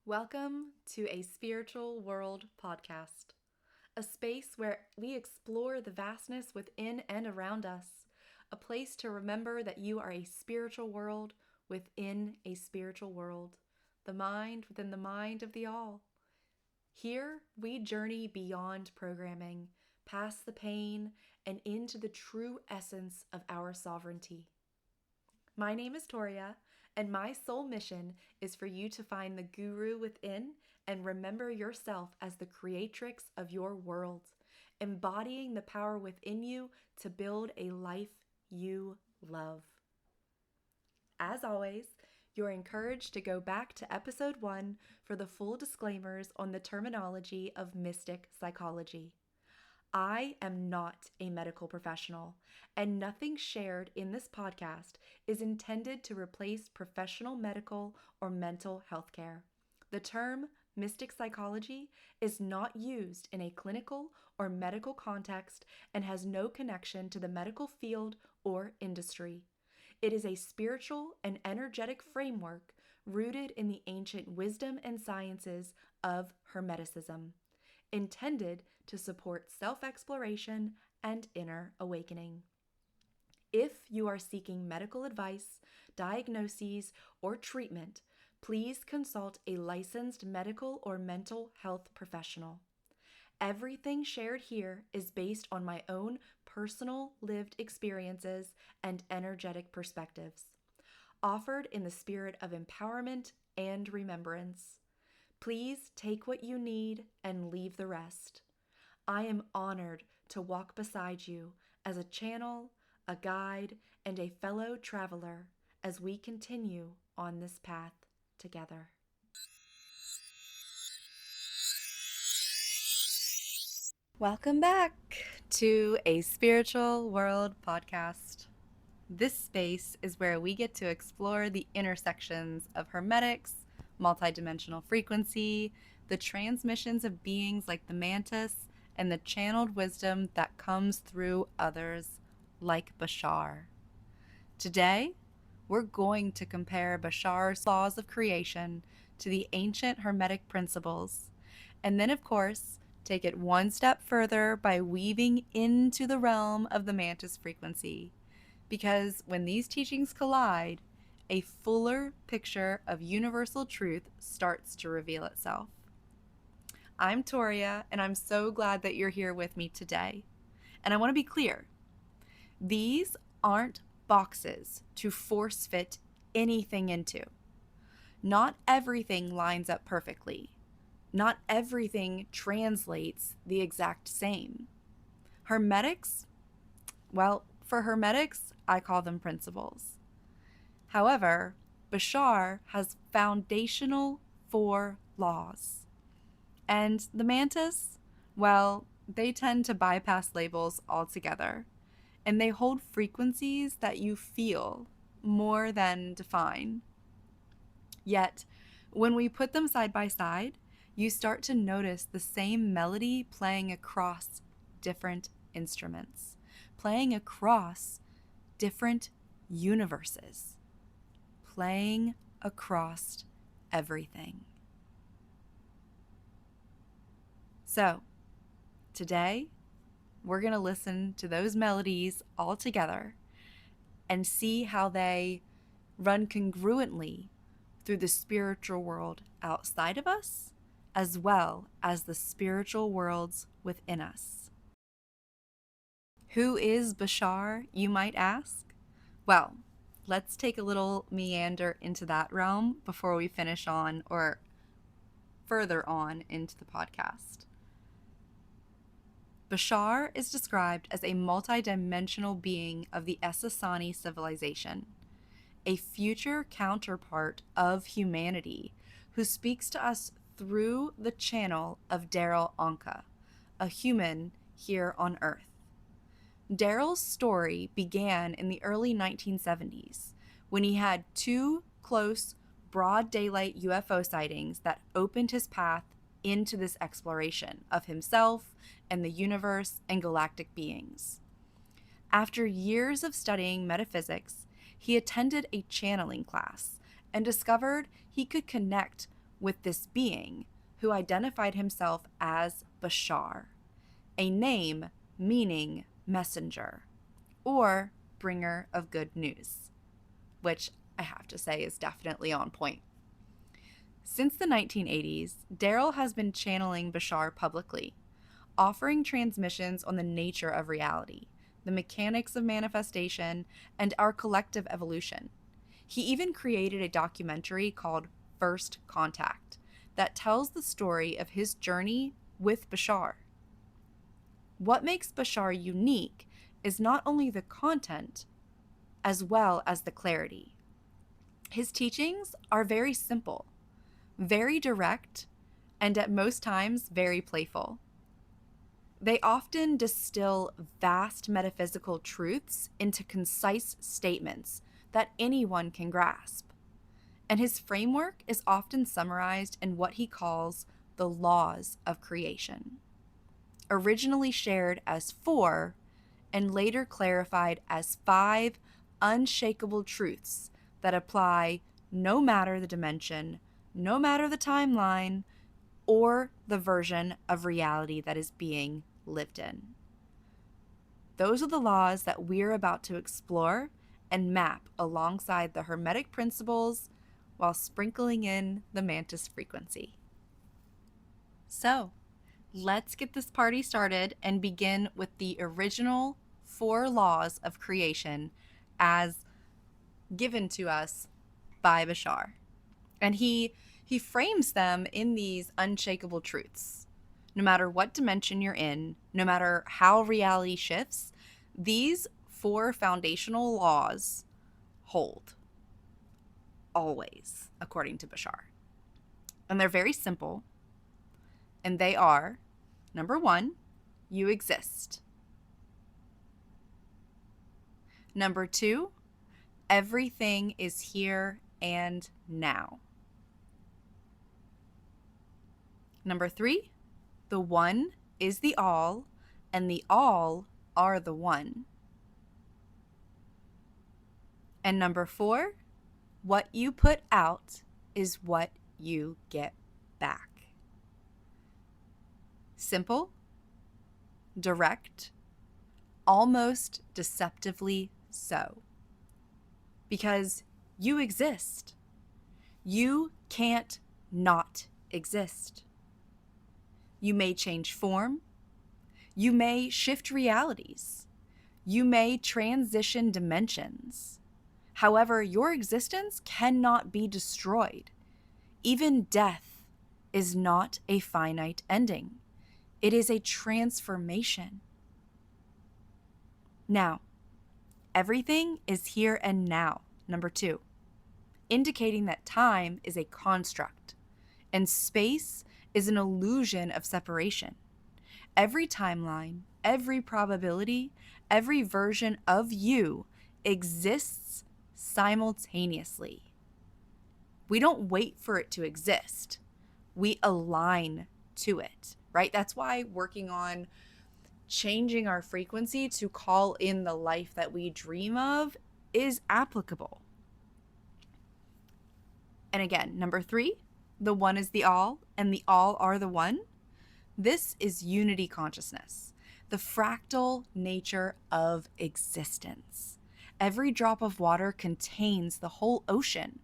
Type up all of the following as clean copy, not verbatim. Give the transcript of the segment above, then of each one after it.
Welcome to a Spiritual World podcast, a space where we explore the vastness within and around us, a place to remember that you are a spiritual world within a spiritual world, the mind within the mind of the all. Here, we journey beyond programming, past the pain, and into the true essence of our sovereignty. My name is Toria, and my sole mission is for you to find the guru within and remember yourself as the creatrix of your world, embodying the power within you to build a life you love. As always, you're encouraged to go back to episode 1 for the full disclaimers on the terminology of mystic psychology. I am not a medical professional, and nothing shared in this podcast is intended to replace professional medical or mental health care. The term mystic psychology is not used in a clinical or medical context and has no connection to the medical field or industry. It is a spiritual and energetic framework rooted in the ancient wisdom and sciences of Hermeticism, intended to support self-exploration and inner awakening. If you are seeking medical advice, diagnoses, or treatment, please consult a licensed medical or mental health professional. Everything shared here is based on my own personal lived experiences and energetic perspectives, offered in the spirit of empowerment and remembrance. Please take what you need and leave the rest. I am honored to walk beside you as a channel, a guide, and a fellow traveler as we continue on this path together. Welcome back to a Spiritual World podcast. This space is where we get to explore the intersections of hermetics, multidimensional frequency, the transmissions of beings like the Mantis, and the channeled wisdom that comes through others like Bashar. Today, we're going to compare Bashar's laws of creation to the ancient Hermetic Principles, and then, of course, take it one step further by weaving into the realm of the Mantis frequency. Because when these teachings collide, a fuller picture of universal truth starts to reveal itself. I'm Toria, and I'm so glad that you're here with me today. And I want to be clear, these aren't boxes to force fit anything into. Not everything lines up perfectly. Not everything translates the exact same. Hermetics, well, for Hermetics, I call them principles. However, Bashar has foundational 4 laws. And the Mantis, well, they tend to bypass labels altogether. And they hold frequencies that you feel more than define. Yet, when we put them side by side, you start to notice the same melody playing across different instruments, playing across different universes, playing across everything. So, today, we're going to listen to those melodies all together and see how they run congruently through the spiritual world outside of us, as well as the spiritual worlds within us. Who is Bashar, you might ask? Well, let's take a little meander into that realm before we finish on or further on into the podcast. Bashar is described as a multidimensional being of the Essassani civilization, a future counterpart of humanity who speaks to us through the channel of Darryl Anka, a human here on Earth. Darryl's story began in the early 1970s when he had 2 close, broad daylight UFO sightings that opened his path into this exploration of himself and the universe and galactic beings. After years of studying metaphysics, he attended a channeling class and discovered he could connect with this being who identified himself as Bashar, a name meaning messenger or bringer of good news, which I have to say is definitely on point. Since the 1980s, Darryl has been channeling Bashar publicly, offering transmissions on the nature of reality, the mechanics of manifestation, and our collective evolution. He even created a documentary called First Contact that tells the story of his journey with Bashar. What makes Bashar unique is not only the content, as well as the clarity. His teachings are very simple, very direct, and at most times very playful. They often distill vast metaphysical truths into concise statements that anyone can grasp. And his framework is often summarized in what he calls the laws of creation, originally shared as 4 and later clarified as 5 unshakable truths that apply no matter the dimension, no matter the timeline, or the version of reality that is being lived in. Those are the laws that we're about to explore and map alongside the Hermetic Principles while sprinkling in the Mantis frequency. So, let's get this party started and begin with the original 4 laws of creation as given to us by Bashar. And he frames them in these unshakable truths. No matter what dimension you're in, no matter how reality shifts, these 4 foundational laws hold. Always, according to Bashar. And they're very simple. And they are, number 1, you exist. Number 2, everything is here and now. Number 3, the one is the all, and the all are the one. And number 4, what you put out is what you get back. Simple, direct, almost deceptively so. Because you exist. You can't not exist. You may change form. You may shift realities. You may transition dimensions. However, your existence cannot be destroyed. Even death is not a finite ending. It is a transformation. Now, everything is here and now, number 2, indicating that time is a construct and space is an illusion of separation. Every timeline, every probability, every version of you exists simultaneously. We don't wait for it to exist. We align to it, right? That's why working on changing our frequency to call in the life that we dream of is applicable. And again, number 3, the one is the all, and the all are the one. This is unity consciousness, the fractal nature of existence. Every drop of water contains the whole ocean.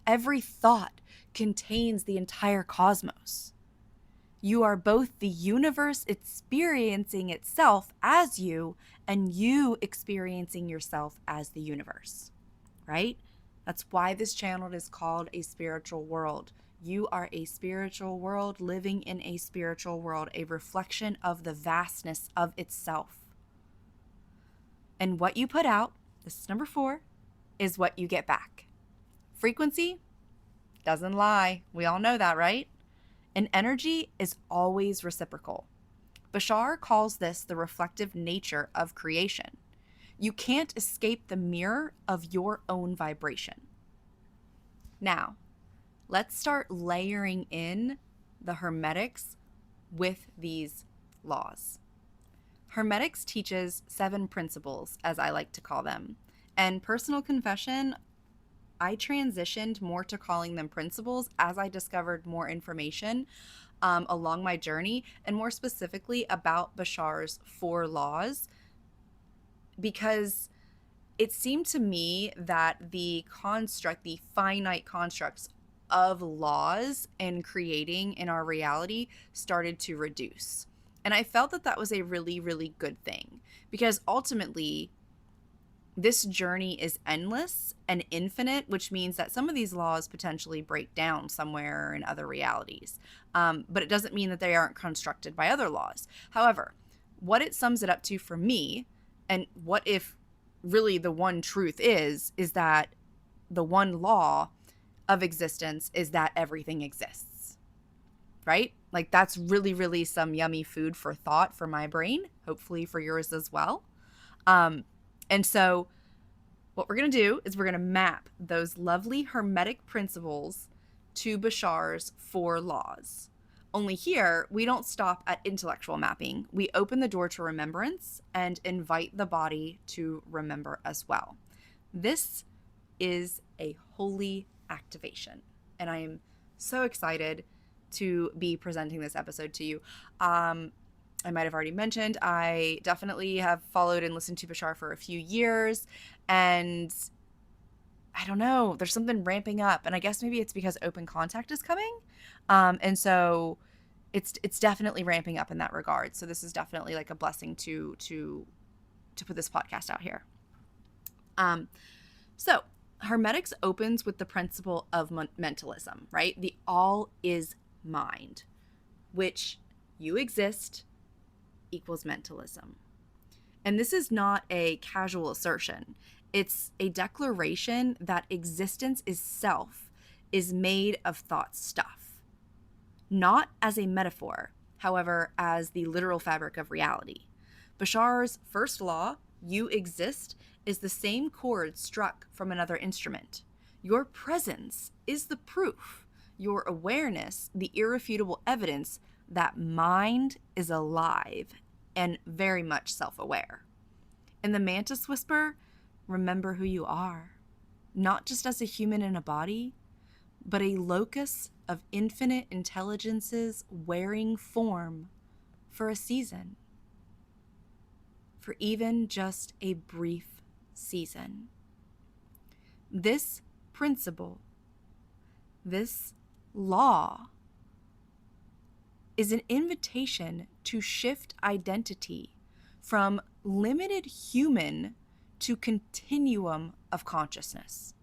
Every thought contains the entire cosmos. You are both the universe experiencing itself as you and you experiencing yourself as the universe, right? That's why this channel is called A Spiritual World. You are a spiritual world living in a spiritual world, a reflection of the vastness of itself. And what you put out, this is number 4, is what you get back. Frequency doesn't lie. We all know that, right? And energy is always reciprocal. Bashar calls this the reflective nature of creation. You can't escape the mirror of your own vibration. Now, let's start layering in the Hermetics with these laws. Hermetics teaches 7 principles, as I like to call them. And personal confession, I transitioned more to calling them principles as I discovered more information along my journey, and more specifically about Bashar's 4 laws, because it seemed to me that the finite constructs of laws and creating in our reality started to reduce. And I felt that that was a really, really good thing, because ultimately this journey is endless and infinite, which means that some of these laws potentially break down somewhere in other realities. But it doesn't mean that they aren't constructed by other laws. However, what it sums it up to for me, and what if really the one truth is that the one law of existence is that everything exists, right? Like, that's really, really some yummy food for thought for my brain, hopefully for yours as well. And so what we're going to do is we're going to map those lovely Hermetic principles to Bashar's 4 laws. Only here, we don't stop at intellectual mapping. We open the door to remembrance and invite the body to remember as well. This is a holy activation, and I am so excited to be presenting this episode to you. I might have already mentioned, I definitely have followed and listened to Bashar for a few years, and I don't know, there's something ramping up, and I guess maybe it's because open contact is coming. And so it's definitely ramping up in that regard. So this is definitely like a blessing to put this podcast out here. So Hermetics opens with the principle of mentalism, right? The all is mind, which you exist equals mentalism. And this is not a casual assertion. It's a declaration that existence itself is made of thought stuff, not as a metaphor, however, as the literal fabric of reality. Bashar's first law, you exist, is the same chord struck from another instrument. Your presence is the proof, your awareness, the irrefutable evidence that mind is alive and very much self-aware. In the Mantis whisper, remember who you are, not just as a human in a body, but a locus of infinite intelligences wearing form for a season, for even just a brief season. This principle, this law, is an invitation to shift identity from limited human to continuum of consciousness.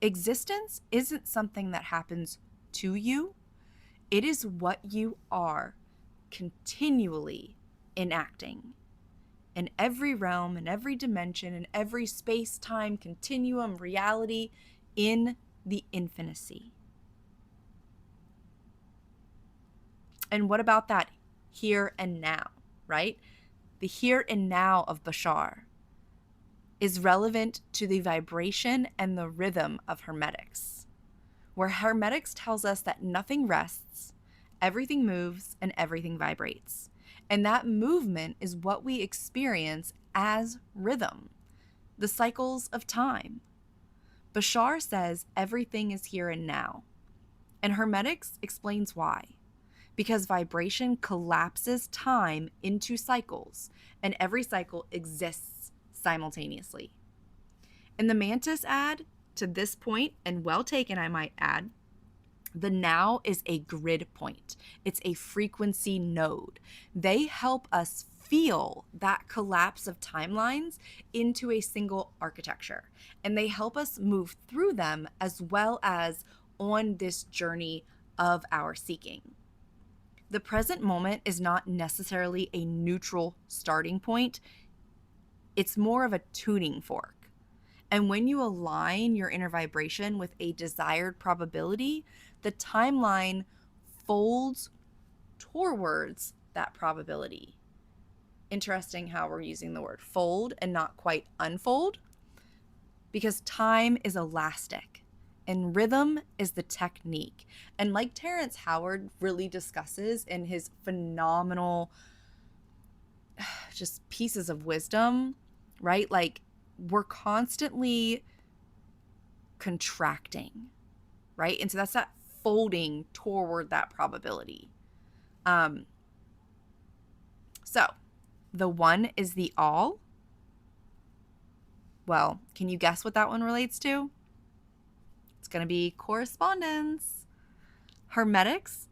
Existence isn't something that happens to you. It is what you are continually enacting in every realm, in every dimension, in every space-time continuum reality, in the infinity. And what about that here and now, right? The here and now of Bashar is relevant to the vibration and the rhythm of Hermetics, where Hermetics tells us that nothing rests, everything moves, and everything vibrates. And that movement is what we experience as rhythm, the cycles of time. Bashar says everything is here and now, and Hermetics explains why. Because vibration collapses time into cycles, and every cycle exists simultaneously. In the Mantis ad, to this point, and well taken I might add, the now is a grid point. It's a frequency node. They help us feel that collapse of timelines into a single architecture, and they help us move through them as well as on this journey of our seeking. The present moment is not necessarily a neutral starting point. It's more of a tuning fork. And when you align your inner vibration with a desired probability, the timeline folds towards that probability. Interesting how we're using the word fold and not quite unfold, because time is elastic and rhythm is the technique. And like Terrence Howard really discusses in his phenomenal just pieces of wisdom, right? Like, we're constantly contracting, right? And so that's that folding toward that probability. So the one is the all. Well, can you guess what that one relates to? It's going to be correspondence. Hermetics,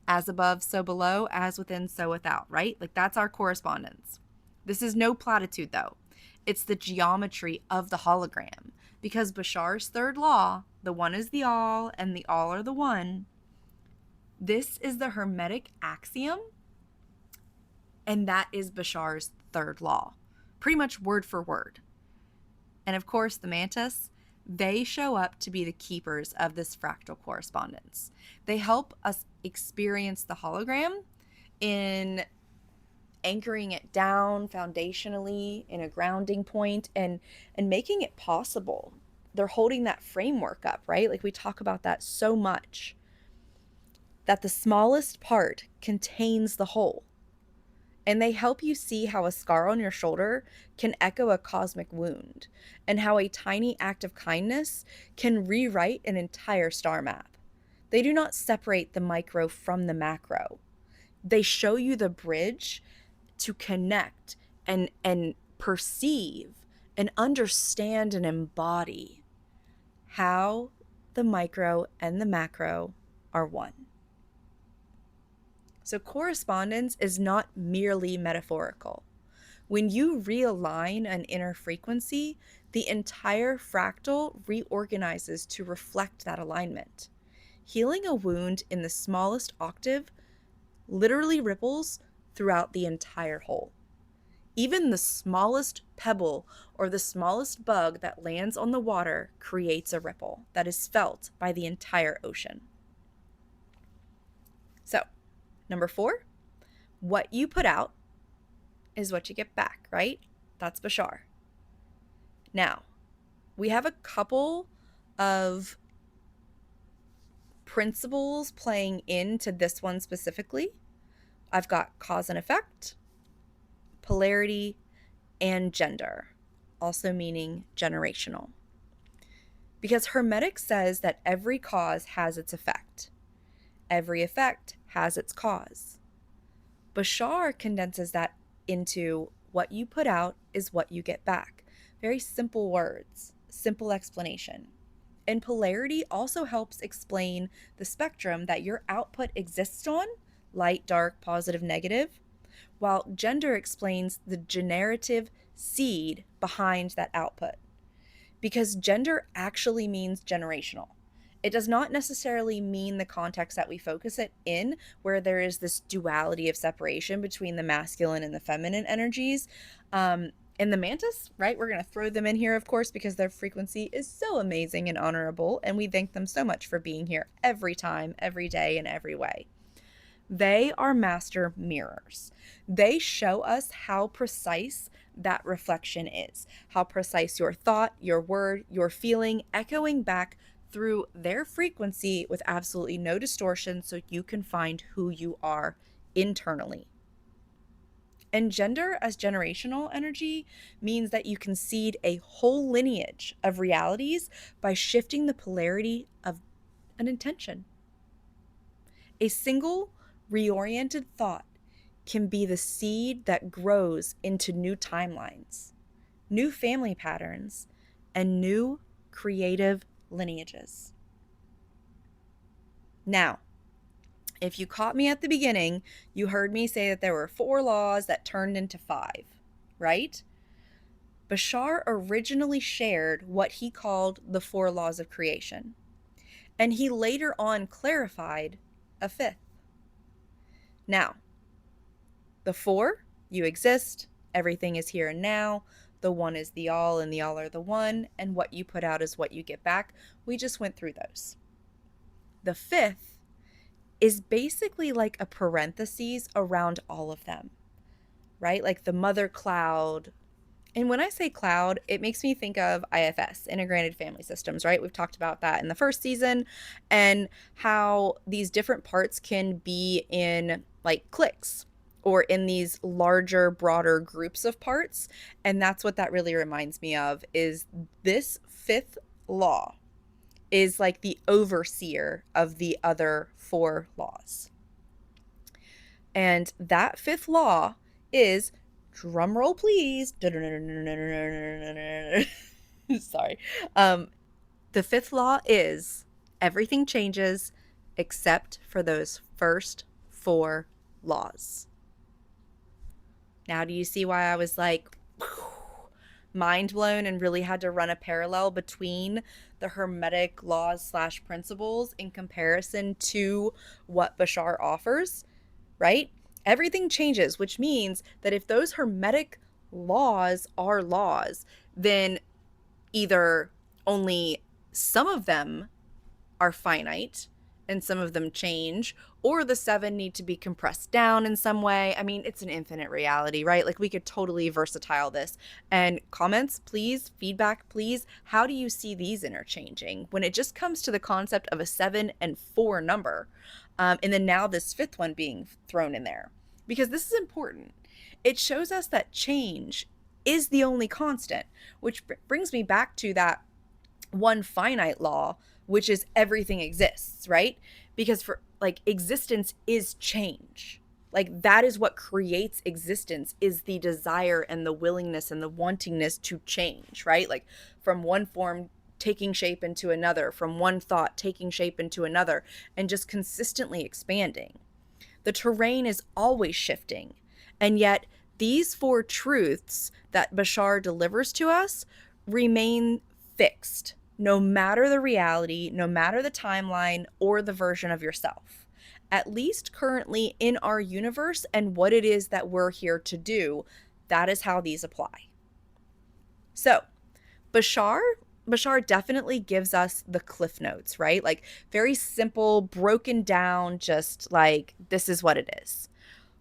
as above, so below, as within, so without, right? Like that's our correspondence. This is no platitude though. It's the geometry of the hologram, because Bashar's third law, the one is the all and the all are the one. This is the Hermetic axiom, and that is Bashar's third law, pretty much word for word. And of course, the Mantis, they show up to be the keepers of this fractal correspondence. They help us experience the hologram in anchoring it down foundationally in a grounding point and making it possible. They're holding that framework up, right? Like we talk about that so much, that the smallest part contains the whole. And they help you see how a scar on your shoulder can echo a cosmic wound, and how a tiny act of kindness can rewrite an entire star map. They do not separate the micro from the macro. They show you the bridge to connect and perceive and understand and embody how the micro and the macro are one. So correspondence is not merely metaphorical. When you realign an inner frequency, the entire fractal reorganizes to reflect that alignment. Healing a wound in the smallest octave literally ripples throughout the entire whole. Even the smallest pebble or the smallest bug that lands on the water creates a ripple that is felt by the entire ocean. So, number 4, what you put out is what you get back, right? That's Bashar. Now, we have a couple of principles playing into this one specifically. I've got cause and effect, polarity, and gender, also meaning generational. Because Hermetic says that every cause has its effect. Every effect has its cause. Bashar condenses that into what you put out is what you get back. Very simple words, simple explanation. And polarity also helps explain the spectrum that your output exists on, light, dark, positive, negative, while gender explains the generative seed behind that output. Because gender actually means generational. It does not necessarily mean the context that we focus it in, where there is this duality of separation between the masculine and the feminine energies. And the Mantis, right? We're going to throw them in here, of course, because their frequency is so amazing and honorable. And we thank them so much for being here every time, every day, in every way. They are master mirrors. They show us how precise that reflection is, how precise your thought, your word, your feeling, echoing back through their frequency with absolutely no distortion, so you can find who you are internally. And gender as generational energy means that you can seed a whole lineage of realities by shifting the polarity of an intention. A single reoriented thought can be the seed that grows into new timelines, new family patterns, and new creative lineages. Now, if you caught me at the beginning, you heard me say that there were 4 laws that turned into 5, right? Bashar originally shared what he called the 4 laws of creation, and he later on clarified a 5th. Now, the 4, you exist, everything is here and now, the one is the all and the all are the one, and what you put out is what you get back. We just went through those. The 5th is basically like a parenthesis around all of them, right? Like the mother cloud. And when I say cloud, it makes me think of IFS, Integrated Family Systems, right? We've talked about that in the first season, and how these different parts can be in like cliques or in these larger, broader groups of parts. And that's what that really reminds me of, is this 5th law is like the overseer of the other 4 laws. And that 5th law is, drumroll please, sorry. The 5th law is everything changes except for those first 4 laws. Now, do you see why I was like mind blown and really had to run a parallel between the Hermetic laws / principles in comparison to what Bashar offers, right? Everything changes, which means that if those Hermetic laws are laws, then either only some of them are finite and some of them change, or the 7 need to be compressed down in some way. I mean, it's an infinite reality, right? Like, we could totally versatile this. And comments, please, feedback, please. How do you see these interchanging when it just comes to the concept of a 7 and 4 number? And then now this 5th one being thrown in there, because this is important. It shows us that change is the only constant, which brings me back to that one finite law, which is everything exists, right? Because for like, existence is change. Like, that is what creates existence, is the desire and the willingness and the wantingness to change, right? Like, from one form taking shape into another, from one thought taking shape into another, and just consistently expanding. The terrain is always shifting. And yet these 4 truths that Bashar delivers to us remain fixed, no matter the reality, no matter the timeline or the version of yourself, at least currently in our universe and what it is that we're here to do. That is how these apply. So Bashar definitely gives us the cliff notes, right? Like, very simple, broken down, just like, this is what it is.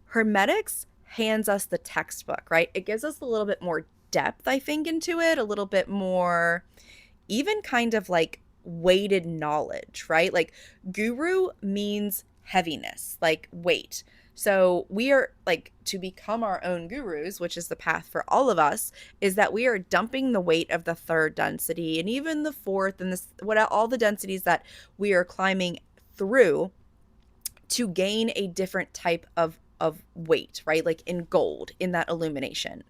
Hermetics hands us the textbook, right? It gives us a little bit more depth, I think, into it, a little bit more even kind of like weighted knowledge, right? Like, guru means heaviness, like weight. So we are like, to become our own gurus, which is the path for all of us, is that we are dumping the weight of the 3rd density and even the 4th and this, what, all the densities that we are climbing through to gain a different type of weight, right? Like in gold, in that illumination.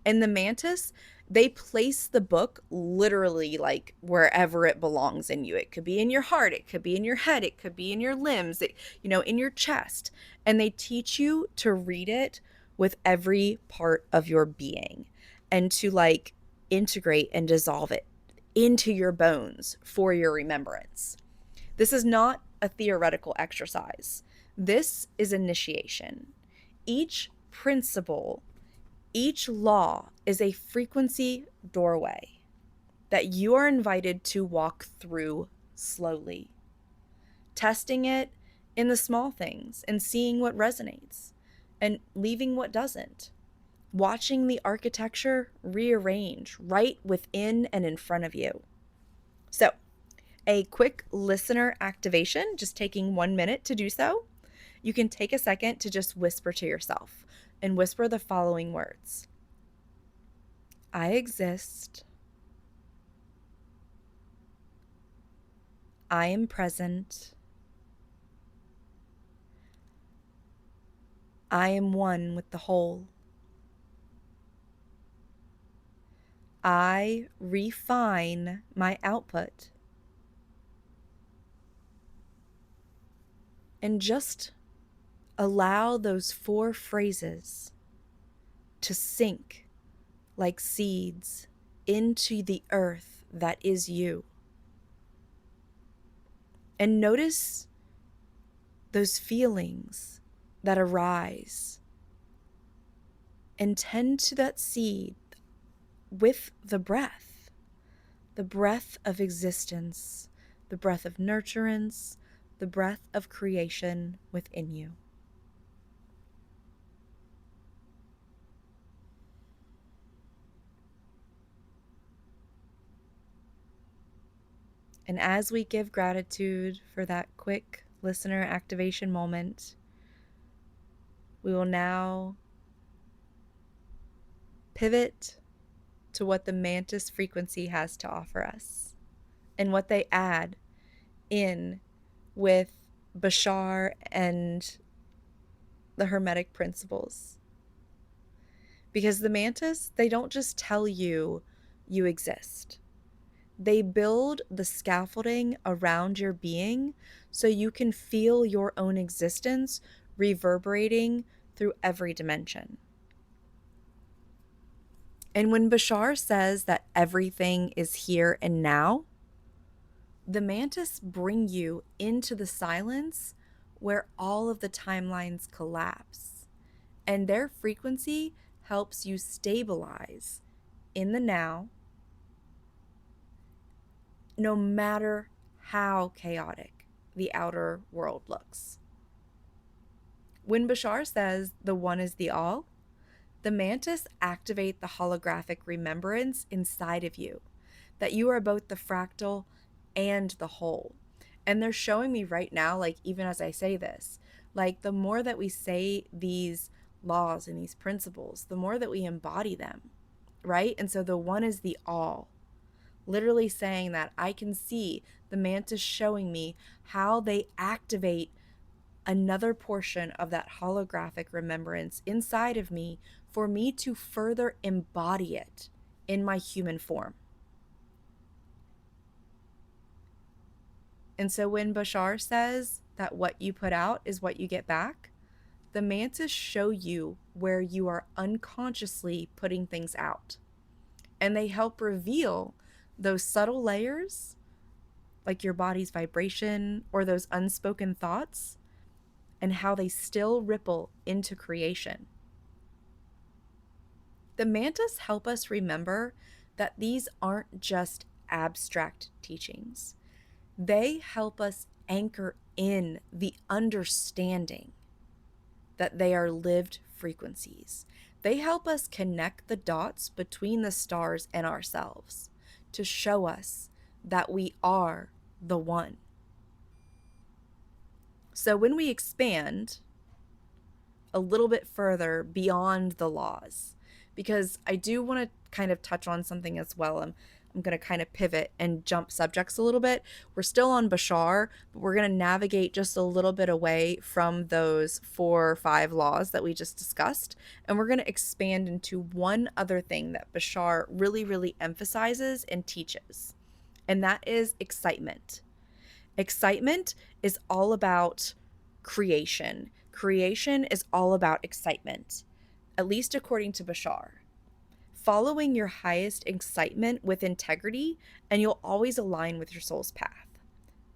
And the Mantis, they place the book literally like wherever it belongs in you. It could be in your heart, it could be in your head, it could be in your limbs, in your chest. And they teach you to read it with every part of your being and to like integrate and dissolve it into your bones for your remembrance. This is not a theoretical exercise. This is initiation. Each principle, each law is a frequency doorway that you are invited to walk through slowly, testing it in the small things and seeing what resonates and leaving what doesn't, watching the architecture rearrange right within and in front of you. So, a quick listener activation, just taking 1 minute to do so. You can take a second to just whisper to yourself and whisper the following words: I exist. I am present. I am one with the whole. I refine my output. And just allow those 4 phrases to sink like seeds into the earth that is you. And notice those feelings that arise, and tend to that seed with the breath of existence, the breath of nurturance, the breath of creation within you. And as we give gratitude for that quick listener activation moment, we will now pivot to what the Mantis frequency has to offer us. and what they add in with Bashar and the Hermetic Principles. Because the Mantis, they don't just tell you you exist. They build the scaffolding around your being so you can feel your own existence reverberating through every dimension. And when Bashar says that everything is here and now, the Mantis bring you into the silence where all of the timelines collapse. And their frequency helps you stabilize in the now, no matter how chaotic the outer world looks. When Bashar says the one is the all, the Mantis activate the holographic remembrance inside of you, that you are both the fractal and the whole. And they're showing me right now, like, even as I say this, like, the more that we say these laws and these principles, the more that we embody them, right? And so the one is the all. Literally saying that I can see the Mantis showing me how they activate another portion of that holographic remembrance inside of me for me to further embody it in my human form. And so when Bashar says that what you put out is what you get back, the Mantis show you where you are unconsciously putting things out. And they help reveal those subtle layers, like your body's vibration or those unspoken thoughts, and how they still ripple into creation. The Mantis help us remember that these aren't just abstract teachings. They help us anchor in the understanding that they are lived frequencies. They help us connect the dots between the stars and ourselves to show us that we are the one. So when we expand a little bit further beyond the laws, because I do want to kind of touch on something as well. I'm going to kind of pivot and jump subjects a little bit. We're still on Bashar, but we're going to navigate just a little bit away from those 4 or 5 laws that we just discussed. And we're going to expand into one other thing that Bashar really, really emphasizes and teaches, and that is excitement. Excitement is all about creation. Creation is all about excitement, at least according to Bashar. Following your highest excitement with integrity, and you'll always align with your soul's path.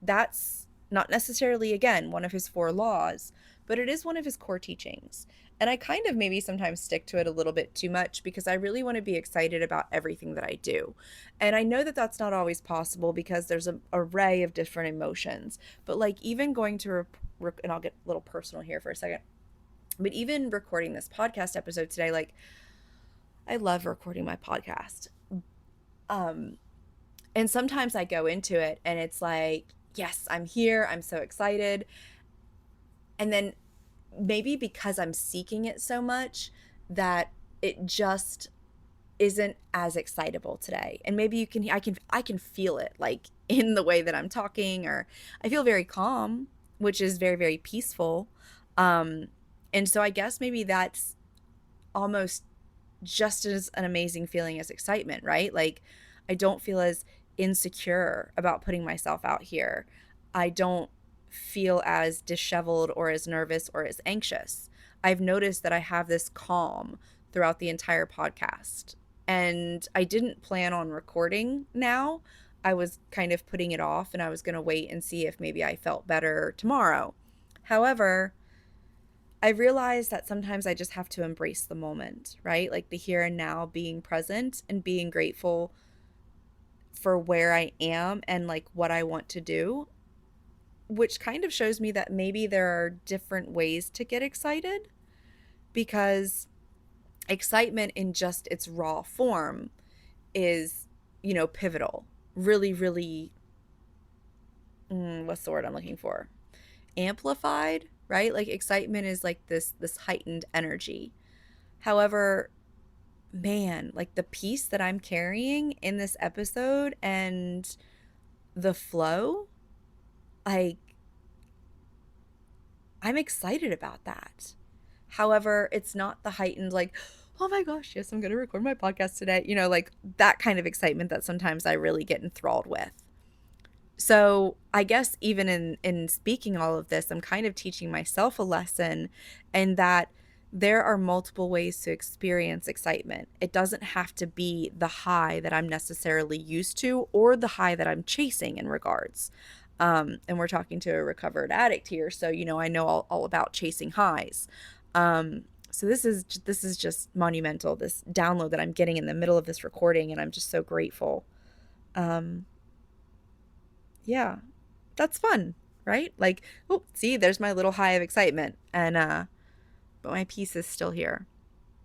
That's not necessarily, again, one of his 4 laws, but it is one of his core teachings. And I kind of maybe sometimes stick to it a little bit too much because I really want to be excited about everything that I do. And I know that that's not always possible because there's an array of different emotions. But like even going to, and I'll get a little personal here for a second, but even recording this podcast episode today, like I love recording my podcast. And sometimes I go into it and it's like, yes, I'm here. I'm so excited. And then maybe because I'm seeking it so much that it just isn't as excitable today. And maybe I can feel it like in the way that I'm talking, or I feel very calm, which is very, very peaceful. And so I guess maybe that's almost just as an amazing feeling as excitement, right? Like I don't feel as insecure about putting myself out here. I don't feel as disheveled or as nervous or as anxious. I've noticed that I have this calm throughout the entire podcast. And I didn't plan on recording now. I was kind of putting it off and I was going to wait and see if maybe I felt better tomorrow. However, I realized that sometimes I just have to embrace the moment, right? Like the here and now, being present and being grateful for where I am and like what I want to do, which kind of shows me that maybe there are different ways to get excited, because excitement in just its raw form is, pivotal, really, really, what's the word I'm looking for? Amplified, right? Like excitement is like this heightened energy. However, man, like the piece that I'm carrying in this episode and the flow, like, I'm excited about that. However, it's not the heightened, like, oh my gosh, yes, I'm going to record my podcast today. Like that kind of excitement that sometimes I really get enthralled with. So I guess even in speaking all of this, I'm kind of teaching myself a lesson, and that there are multiple ways to experience excitement. It doesn't have to be the high that I'm necessarily used to or the high that I'm chasing in regards. And we're talking to a recovered addict here, so I know all about chasing highs. So this is just monumental, this download that I'm getting in the middle of this recording, and I'm just so grateful. Yeah, that's fun, right? Like, oh, see, there's my little high of excitement, and but my piece is still here,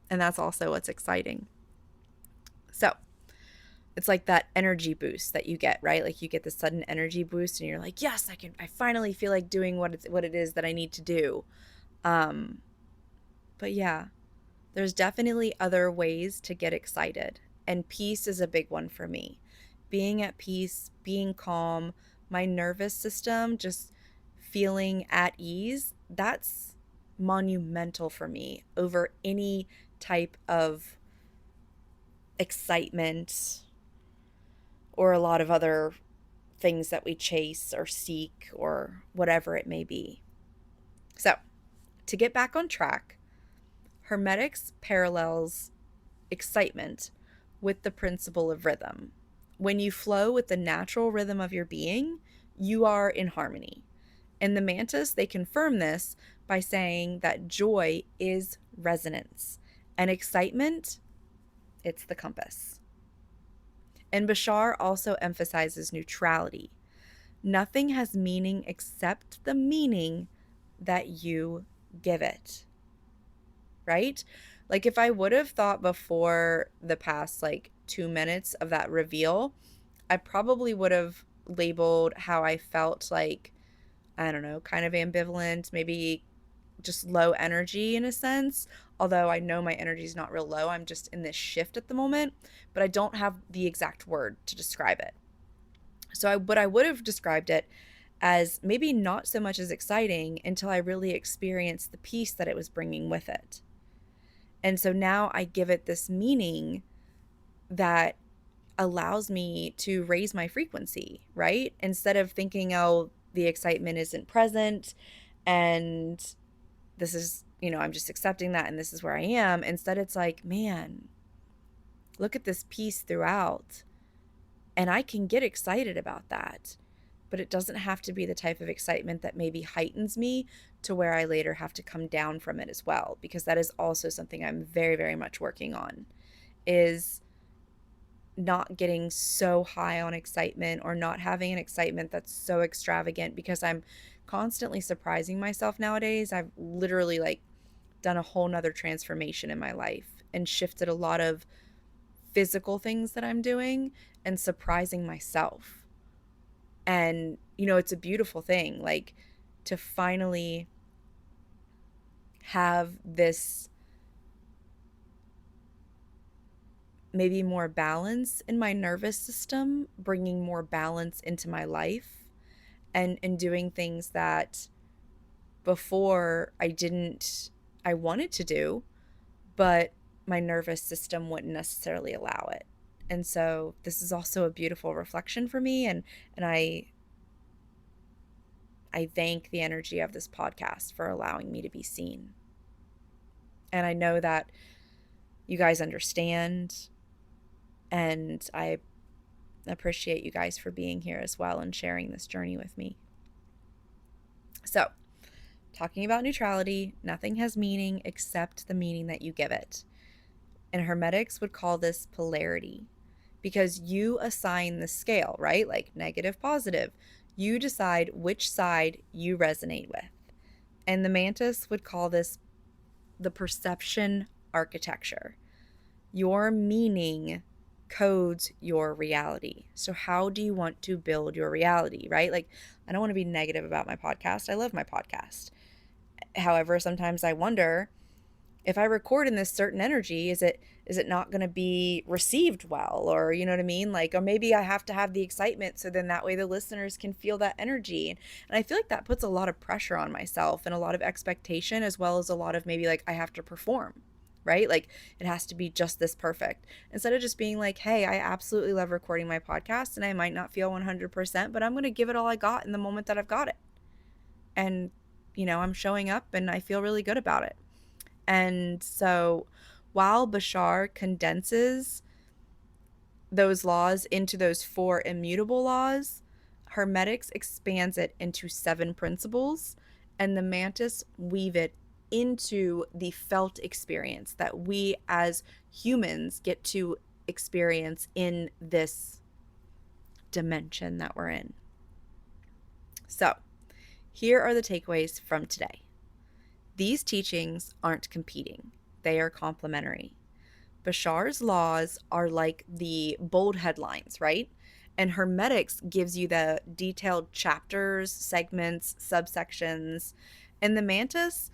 and that's also what's exciting. So it's like that energy boost that you get, right? Like you get this sudden energy boost, and you're like, yes, I finally feel like doing what it is that I need to do. But yeah, there's definitely other ways to get excited, and peace is a big one for me. Being at peace, being calm, my nervous system just feeling at ease, that's monumental for me over any type of excitement or a lot of other things that we chase or seek or whatever it may be. So, to get back on track, Hermetics parallels excitement with the principle of rhythm. When you flow with the natural rhythm of your being, you are in harmony. In the Mantis, they confirm this by saying that joy is resonance and excitement, it's the compass. And Bashar also emphasizes neutrality. Nothing has meaning except the meaning that you give it. Right? Like if I would have thought before the past 2 minutes of that reveal, I probably would have labeled how I felt like, I don't know, kind of ambivalent, maybe just low energy in a sense. Although I know my energy is not real low, I'm just in this shift at the moment, but I don't have the exact word to describe it. So I would have described it as maybe not so much as exciting until I really experienced the peace that it was bringing with it. And so now I give it this meaning that allows me to raise my frequency, right? Instead of thinking, oh, the excitement isn't present and this is, I'm just accepting that and this is where I am. Instead, it's like, man, look at this peace throughout. And I can get excited about that, but it doesn't have to be the type of excitement that maybe heightens me to where I later have to come down from it as well, because that is also something I'm very, very much working on, is not getting so high on excitement or not having an excitement that's so extravagant, because I'm constantly surprising myself nowadays. I've literally done a whole nother transformation in my life and shifted a lot of physical things that I'm doing and surprising myself. And, it's a beautiful thing, to finally have this maybe more balance in my nervous system, bringing more balance into my life and doing things that before I wanted to do, but my nervous system wouldn't necessarily allow it. And so this is also a beautiful reflection for me. And I thank the energy of this podcast for allowing me to be seen. And I know that you guys understand, and I appreciate you guys for being here as well and sharing this journey with me. So, talking about neutrality, nothing has meaning except the meaning that you give it. And Hermetics would call this polarity, because you assign the scale, right? Like negative, positive. You decide which side you resonate with. And the Mantis would call this the perception architecture. Your meaning codes your reality. So how do you want to build your reality, right? I don't want to be negative about my podcast. I love my podcast. However, sometimes I wonder, if I record in this certain energy, is it not going to be received well? Or, you know what I mean? Like, or maybe I have to have the excitement so then that way the listeners can feel that energy. And I feel like that puts a lot of pressure on myself and a lot of expectation, as well as a lot of maybe like I have to perform, right? Like it has to be just this perfect, instead of just being like, hey, I absolutely love recording my podcast and I might not feel 100%, but I'm going to give it all I got in the moment that I've got it. And, I'm showing up and I feel really good about it. And so while Bashar condenses those laws into those 4 immutable laws, Hermetics expands it into 7 principles, and the Mantis weave it into the felt experience that we as humans get to experience in this dimension that we're in. So, here are the takeaways from today. These teachings aren't competing, they are complementary. Bashar's laws are like the bold headlines, right? And Hermetics gives you the detailed chapters, segments, subsections. And the Mantis,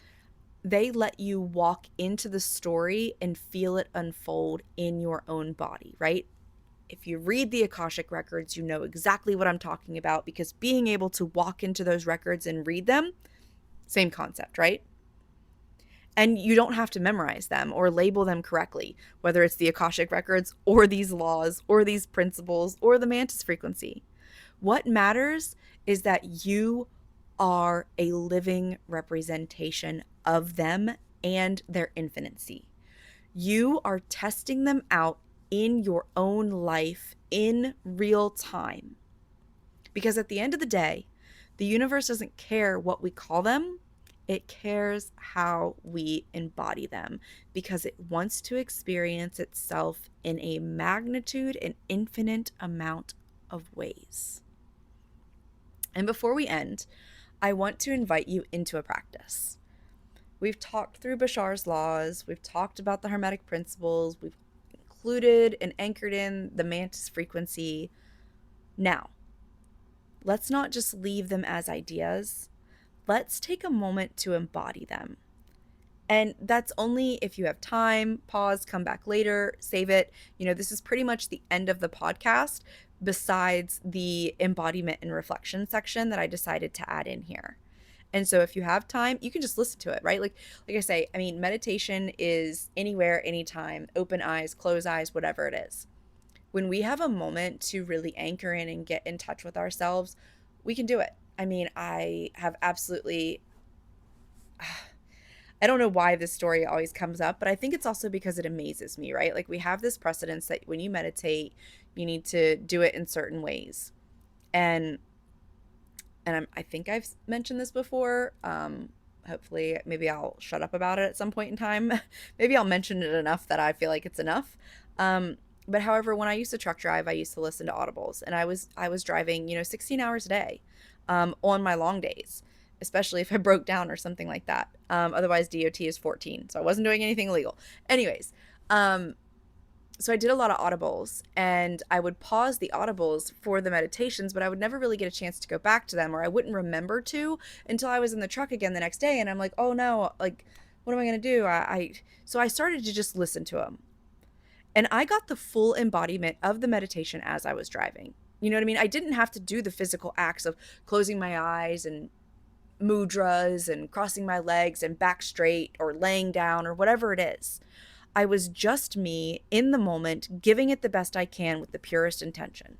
they let you walk into the story and feel it unfold in your own body, right? If you read the Akashic records, you know exactly what I'm talking about, because being able to walk into those records and read them, same concept, right? And you don't have to memorize them or label them correctly, whether it's the Akashic records or these laws or these principles or the Mantis frequency. What matters is that you are a living representation of them and their infinity. You are testing them out in your own life in real time. Because at the end of the day, the universe doesn't care what we call them. It cares how we embody them, because it wants to experience itself in a magnitude and infinite amount of ways. And before we end, I want to invite you into a practice. We've talked through Bashar's laws, we've talked about the Hermetic Principles, we've included and anchored in the Mantis frequency. Now, let's not just leave them as ideas. Let's take a moment to embody them. And that's only if you have time, pause, come back later, save it. This is pretty much the end of the podcast, besides the embodiment and reflection section that I decided to add in here. And so if you have time, you can just listen to it, right? Like I say, meditation is anywhere, anytime, open eyes, close eyes, whatever it is. When we have a moment to really anchor in and get in touch with ourselves, we can do it. I have absolutely, I don't know why this story always comes up, but I think it's also because it amazes me, right? Like we have this precedence that when you meditate, you need to do it in certain ways. And I think I've mentioned this before. Hopefully, maybe I'll shut up about it at some point in time. Maybe I'll mention it enough that I feel like it's enough. But however, when I used to truck drive, I used to listen to audibles, and I was driving, 16 hours a day, on my long days, especially if I broke down or something like that. Otherwise, DOT is 14, so I wasn't doing anything illegal. Anyways, so I did a lot of audibles, and I would pause the audibles for the meditations, but I would never really get a chance to go back to them, or I wouldn't remember to until I was in the truck again the next day. And I'm like, oh no, like, what am I going to do? So I started to just listen to them. And I got the full embodiment of the meditation as I was driving. You know what I mean? I didn't have to do the physical acts of closing my eyes and mudras and crossing my legs and back straight or laying down or whatever it is. I was just me in the moment, giving it the best I can with the purest intention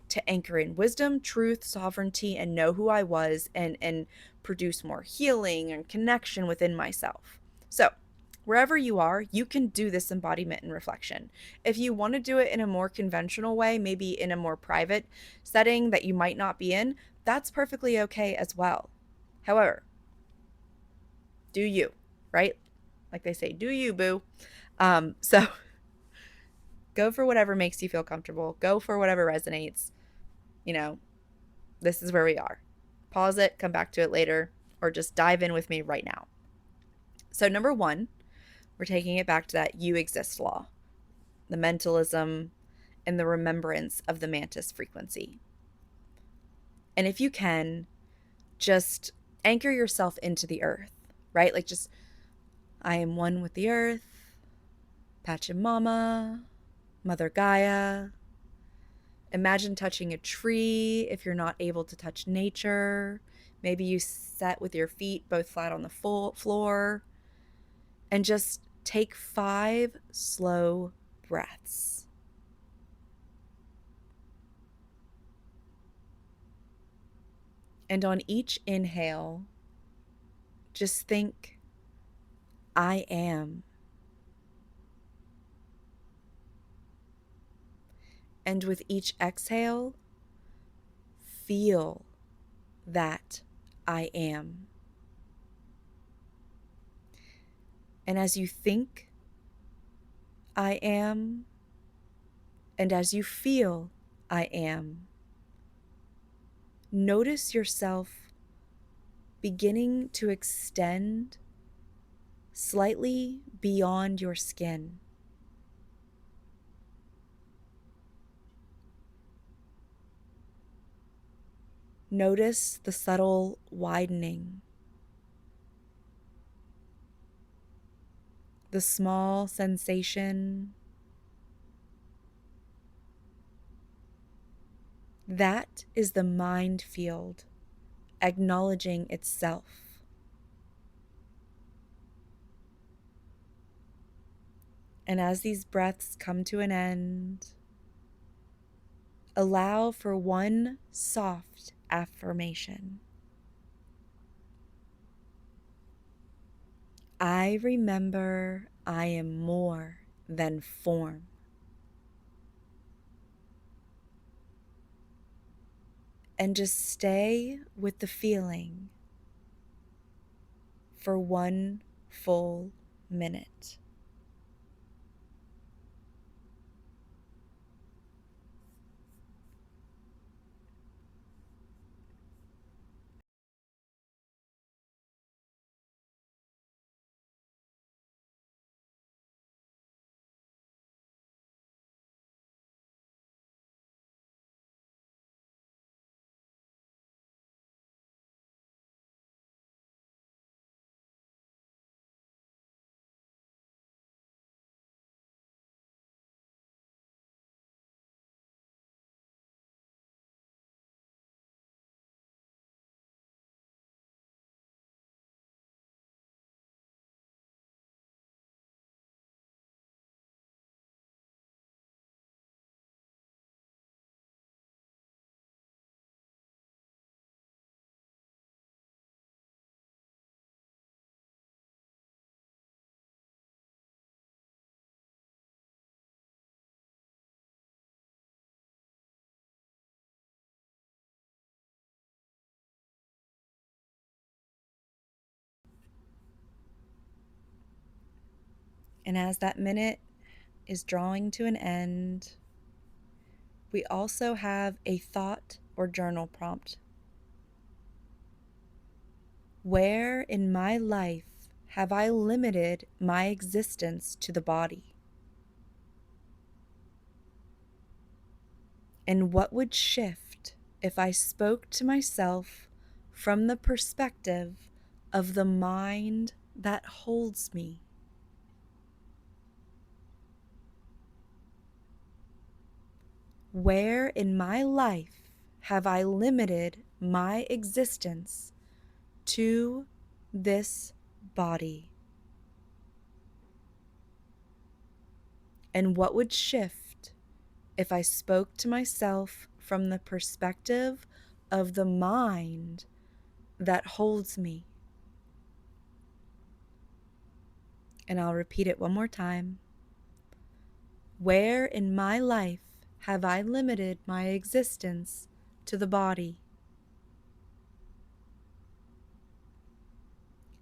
to anchor in wisdom, truth, sovereignty, and know who I was, and produce more healing and connection within myself. So wherever you are, you can do this embodiment and reflection. If you want to do it in a more conventional way, maybe in a more private setting that you might not be in, that's perfectly okay as well. However, do you, right? Like they say, do you, boo. So go for whatever makes you feel comfortable. Go for whatever resonates. This is where we are. Pause it, come back to it later, or just dive in with me right now. So number 1, we're taking it back to that you exist law, the mentalism, and the remembrance of the Mantis frequency. And if you can, just anchor yourself into the earth, right? Like just I am one with the earth, Pachamama, Mother Gaia. Imagine touching a tree if you're not able to touch nature. Maybe you sit with your feet both flat on the floor and just take 5 slow breaths. And on each inhale, just think, I am. And with each exhale, feel that I am. And as you think, I am, and as you feel, I am, notice yourself beginning to extend slightly beyond your skin. Notice the subtle widening, the small sensation. That is the mind field acknowledging itself. And as these breaths come to an end, allow for one soft affirmation. I remember I am more than form. And just stay with the feeling for 1 full minute. And as that minute is drawing to an end, we also have a thought or journal prompt. Where in my life have I limited my existence to the body? And what would shift if I spoke to myself from the perspective of the mind that holds me? Where in my life have I limited my existence to this body? And what would shift if I spoke to myself from the perspective of the mind that holds me? And I'll repeat it one more time. Where in my life have I limited my existence to the body?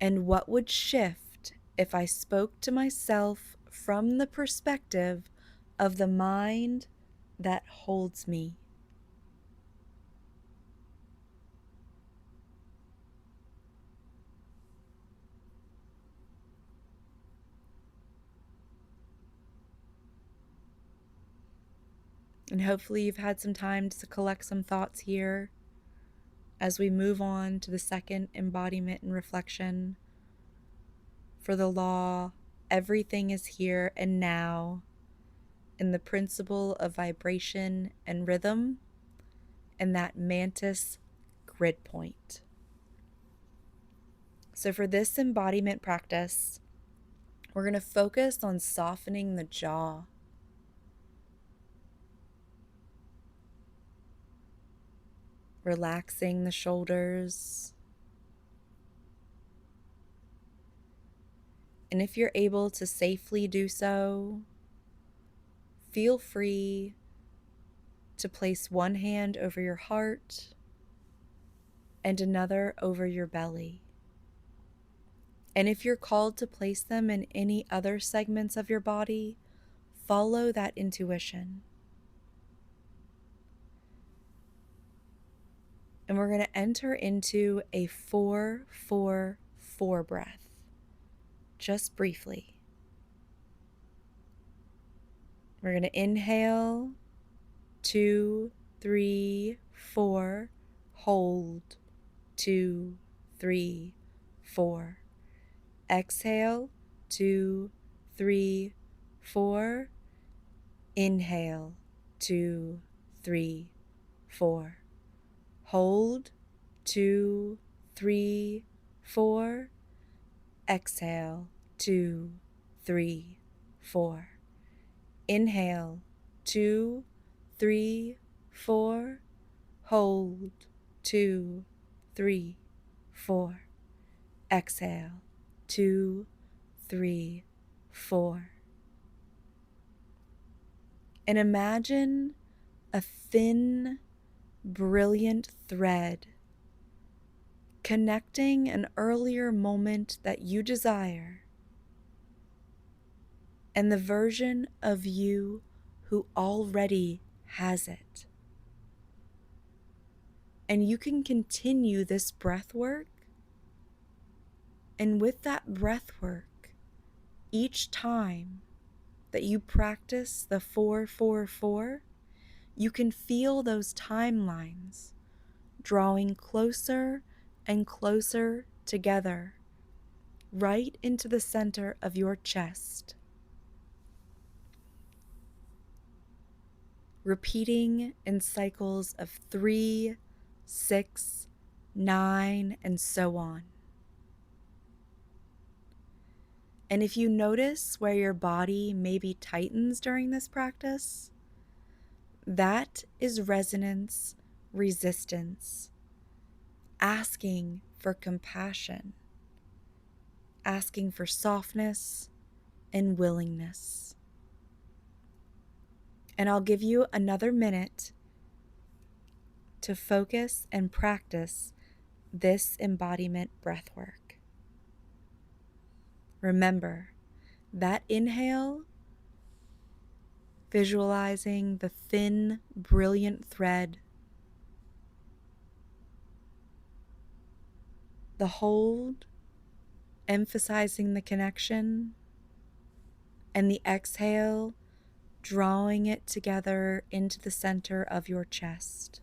And what would shift if I spoke to myself from the perspective of the mind that holds me? And hopefully you've had some time to collect some thoughts here as we move on to the second embodiment and reflection for the law, everything is here and now, in the principle of vibration and rhythm, and that Mantis grid point. So for this embodiment practice, we're going to focus on softening the jaw. Relaxing the shoulders. And if you're able to safely do so, feel free to place one hand over your heart and another over your belly. And if you're called to place them in any other segments of your body, follow that intuition. And we're going to enter into a 4-4-4 breath, just briefly. We're going to inhale, 2, 3, 4, hold, 2, 3, 4. Exhale, 2, 3, 4. Inhale, 2, 3, 4. Hold, 2, 3, 4. Exhale, 2, 3, 4. Inhale, 2, 3, 4. Hold, 2, 3, 4. Exhale, 2, 3, 4. And imagine a thin, brilliant thread connecting an earlier moment that you desire and the version of you who already has it. And you can continue this breath work. And with that breath work, each time that you practice the 4-4-4, you can feel those timelines drawing closer and closer together, right into the center of your chest. Repeating in cycles of 3, 6, 9, and so on. And if you notice where your body maybe tightens during this practice, that is resonance, resistance, asking for compassion, asking for softness and willingness. And I'll give you another minute to focus and practice this embodiment breath work. Remember, that inhale, visualizing the thin, brilliant thread, the hold, emphasizing the connection, and the exhale, drawing it together into the center of your chest.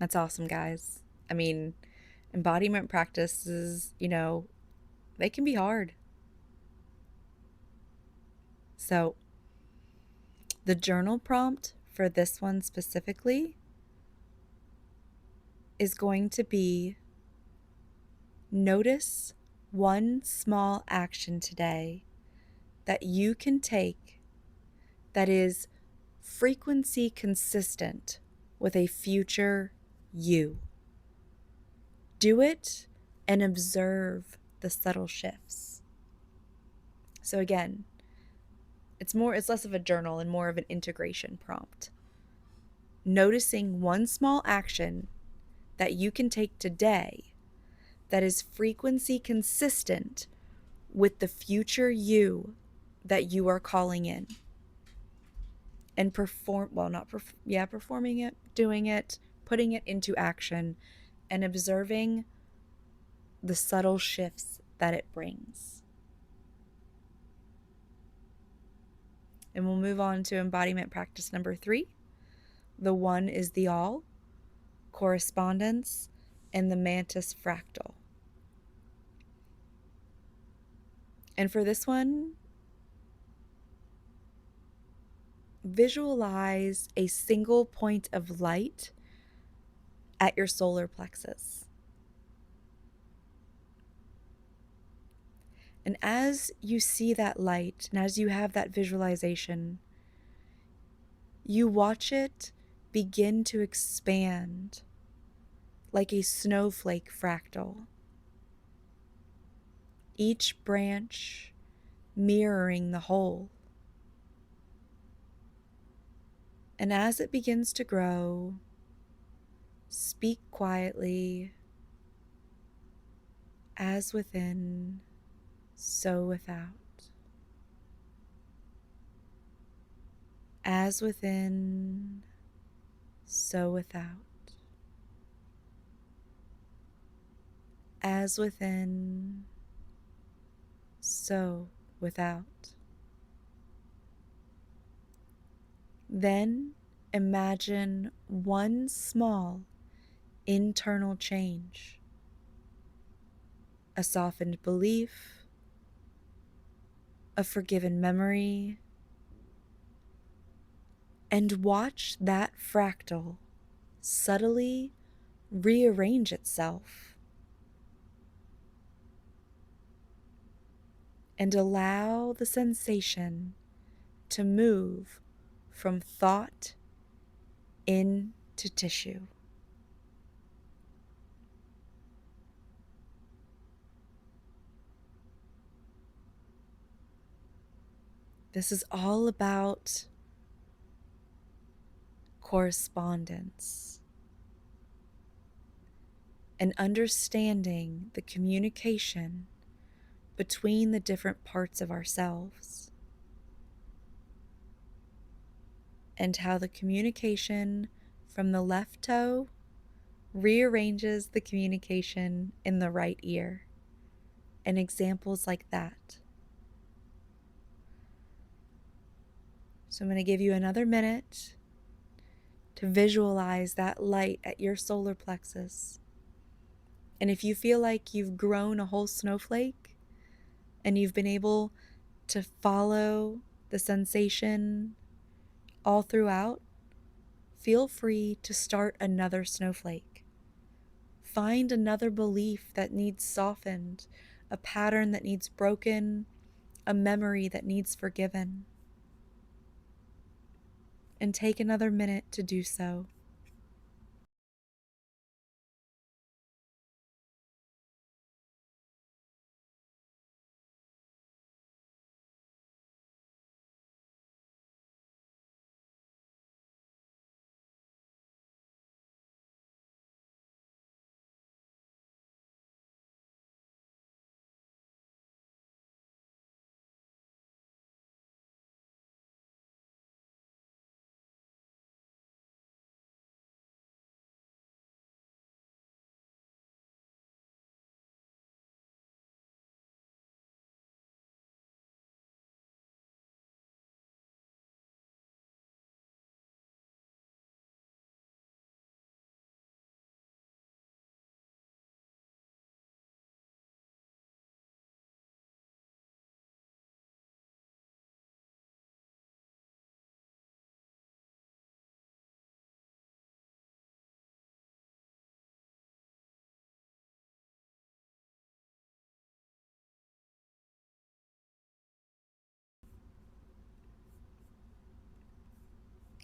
That's awesome, guys. I mean, embodiment practices, they can be hard. So, the journal prompt for this one specifically is going to be Notice one small action today that you can take that is frequency consistent with a future you. Do it and observe the subtle shifts. So again, it's less of a journal and more of an integration prompt. Noticing one small action that you can take today that is frequency consistent with the future you that you are calling in. And performing it, doing it, putting it into action, and observing the subtle shifts that it brings. And we'll move on to embodiment practice number 3. The one is the all, correspondence, and the Mantis fractal. And for this one, visualize a single point of light at your solar plexus. And as you see that light, and as you have that visualization, you watch it begin to expand like a snowflake fractal. Each branch mirroring the whole. And as it begins to grow, speak quietly, as within, so without. As within, so without. As within, so without. Then imagine one small internal change, a softened belief, a forgiven memory, and watch that fractal subtly rearrange itself and allow the sensation to move from thought into tissue. This is all about correspondence and understanding the communication between the different parts of ourselves, and how the communication from the left toe rearranges the communication in the right ear, and examples like that. So I'm going to give you another minute to visualize that light at your solar plexus. And if you feel like you've grown a whole snowflake and you've been able to follow the sensation all throughout, feel free to start another snowflake. Find another belief that needs softened, a pattern that needs broken, a memory that needs forgiven. And take another minute to do so.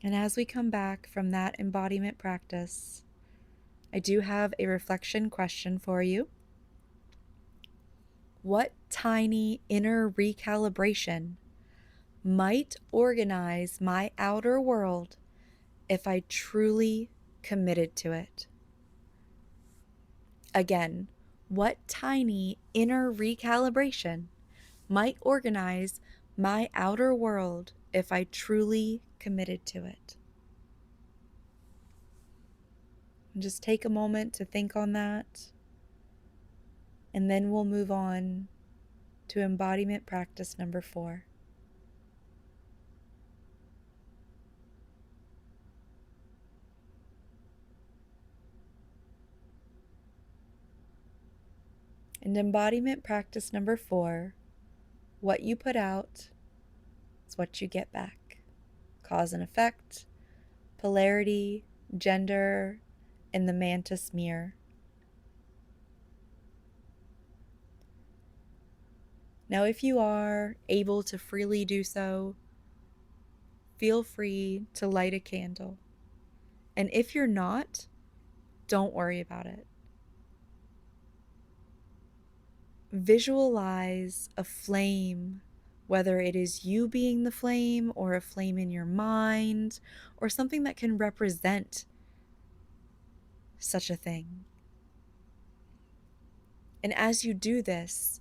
And as we come back from that embodiment practice, I do have a reflection question for you. What tiny inner recalibration might organize my outer world if I truly committed to it? Again, what tiny inner recalibration might organize my outer world if I truly committed to it? And just take a moment to think on that, and then we'll move on to embodiment practice number 4. And embodiment practice number 4, what you put out is what you get back. Cause and effect, polarity, gender, and the Mantis mirror. Now, if you are able to freely do so, feel free to light a candle. And if you're not, don't worry about it. Visualize a flame, whether it is you being the flame or a flame in your mind or something that can represent such a thing. And as you do this,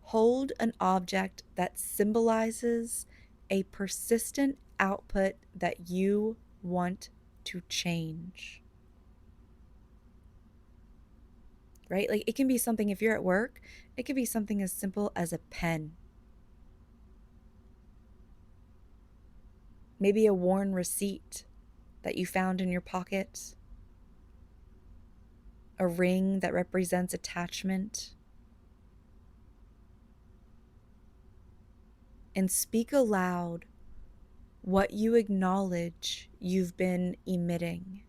hold an object that symbolizes a persistent output that you want to change. Right? Like it can be something, if you're at work, it could be something as simple as a pen. Maybe a worn receipt that you found in your pocket. A ring that represents attachment. And speak aloud what you acknowledge you've been emitting.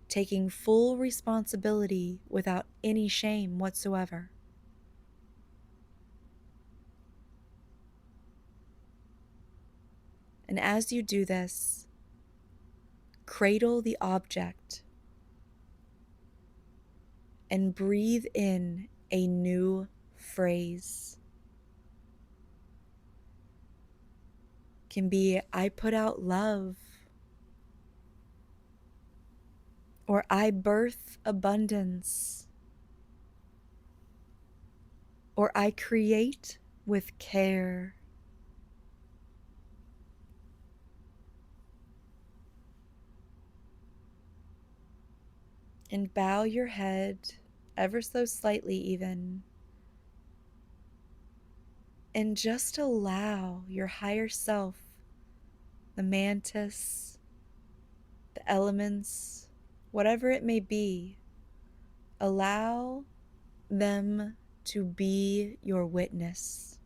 Taking full responsibility without any shame whatsoever. And as you do this, cradle the object and breathe in a new phrase. Can be, I put out love, or I birth abundance, or I create with care. And bow your head ever so slightly even, and just allow your higher self, the mantis, the elements, whatever it may be, allow them to be your witness.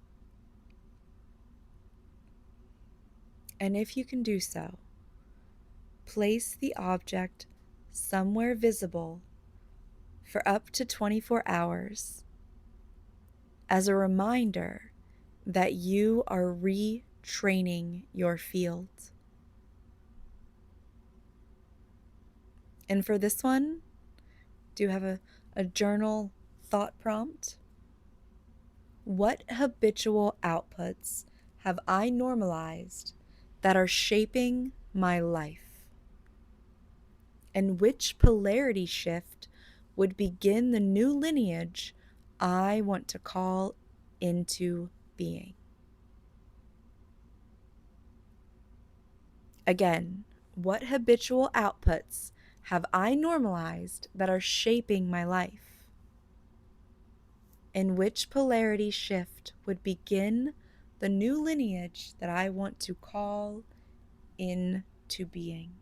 And if you can do so, place the object somewhere visible for up to 24 hours as a reminder that you are retraining your field. And for this one, do you have a journal thought prompt? What habitual outputs have I normalized that are shaping my life? And which polarity shift would begin the new lineage I want to call into being? Again, what habitual outputs have I normalized that are shaping my life? And which polarity shift would begin the new lineage that I want to call into being?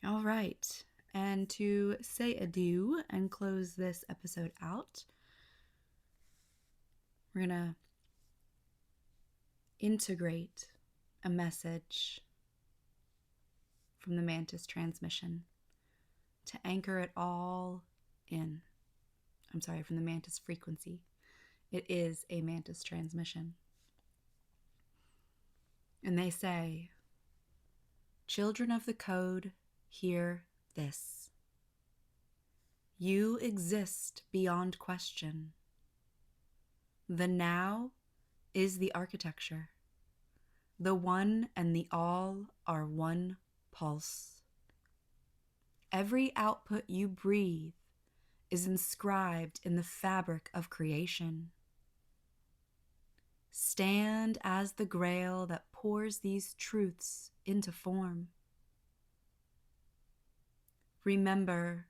All right. And to say adieu and close this episode out, we're going to integrate a message from the Mantis transmission to anchor it all in. From the Mantis frequency. It is a Mantis transmission. And they say, children of the code, hear this. You exist beyond question. The now is the architecture. The one and the all are one pulse. Every output you breathe is inscribed in the fabric of creation. Stand as the grail that pours these truths into form. Remember,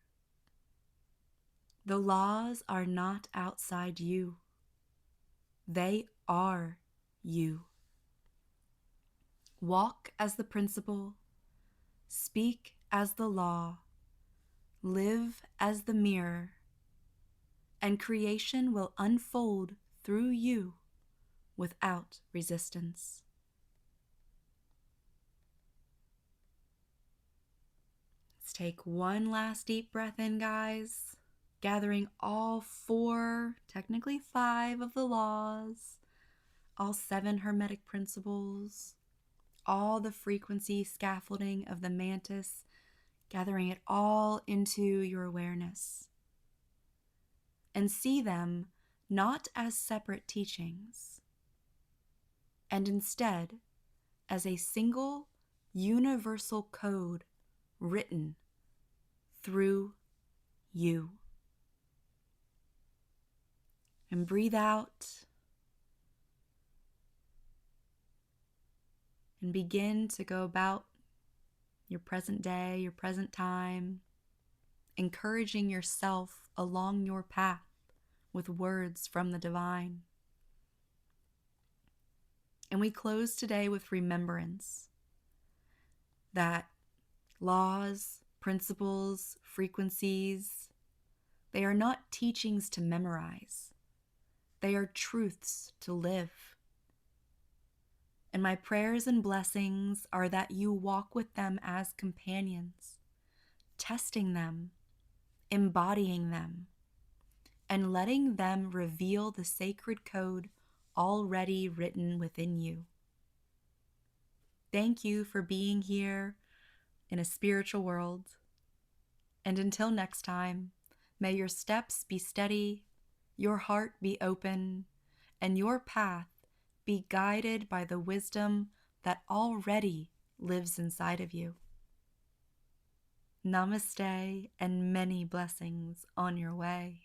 the laws are not outside you. They are you. Walk as the principle, speak as the law, live as the mirror, and creation will unfold through you without resistance. Let's take one last deep breath in, guys, gathering all 4, technically 5 of the laws, all 7 Hermetic Principles, all the frequency scaffolding of the Mantis, gathering it all into your awareness. And see them not as separate teachings, and instead as a single universal code written through you. And breathe out and begin to go about your present day, your present time, encouraging yourself along your path with words from the divine. And we close today with remembrance that laws, principles, frequencies, they are not teachings to memorize. They are truths to live. And my prayers and blessings are that you walk with them as companions, testing them, embodying them, and letting them reveal the sacred code already written within you. Thank you for being here in a spiritual world. And until next time, may your steps be steady, your heart be open, and your path be guided by the wisdom that already lives inside of you. Namaste and many blessings on your way.